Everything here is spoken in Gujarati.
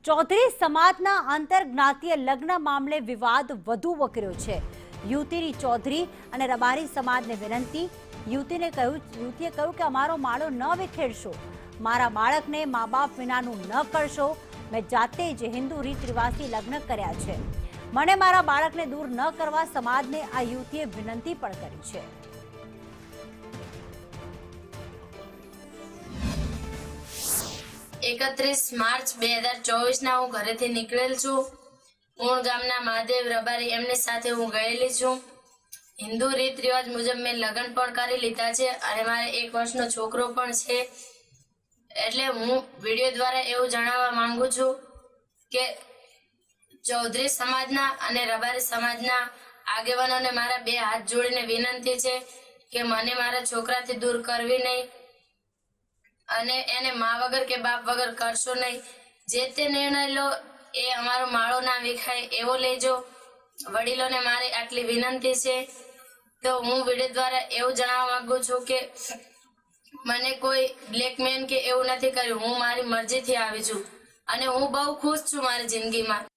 ચૌધરી સમાજના આંતરજ્ઞાતીય લગ્ન મામલે વિવાદ વધુ વકર્યો છે। યુવતીની ચૌધરી અને રબારી સમાજને વિનંતી। યુવતીએ કહ્યું કે અમારો માળો ન વિખેરશો, મારા બાળકને મા બાપ વિનાનું ન કરશો। મેં જાતે જ હિન્દુ રીત રિવાજથી લગ્ન કર્યા છે, મને મારા બાળકને દૂર ન કરવા સમાજને આ યુવતીએ વિનંતી પણ કરી છે। એકત્રીસ માર્ચ 2024 હું ઘરેથી નીકળેલ છું। મૂળ ગામના મહાદેવ રબારી એમની સાથે હું ગયેલી છું। હિન્દુ રીત રિવાજ મુજબ મેં લગ્ન પણ કરી લીધા છે અને મારે 1 વર્ષનો છોકરો પણ છે। એટલે હું વિડીયો દ્વારા એવું જણાવવા માંગુ છું કે ચૌધરી સમાજના અને રબારી સમાજના આગેવાનોને મારા 2 હાથ જોડીને વિનંતી છે કે મને મારા છોકરાથી દૂર કરવી નહીં અને એને મા વગર કે બાપ વગર કરશો નહીં। જે તે નિર્ણય લો એ અમારો માળો ના વિખાય એવો લેજો। વડીલોને મારી આટલી વિનંતી છે। તો હું વિડીયો દ્વારા એવું જણાવવા માંગુ છું કે મને કોઈ બ્લેકમેન કે એવું નથી કર્યું, હું મારી મરજીથી આવી છું અને હું બહુ ખુશ છું મારી જિંદગીમાં।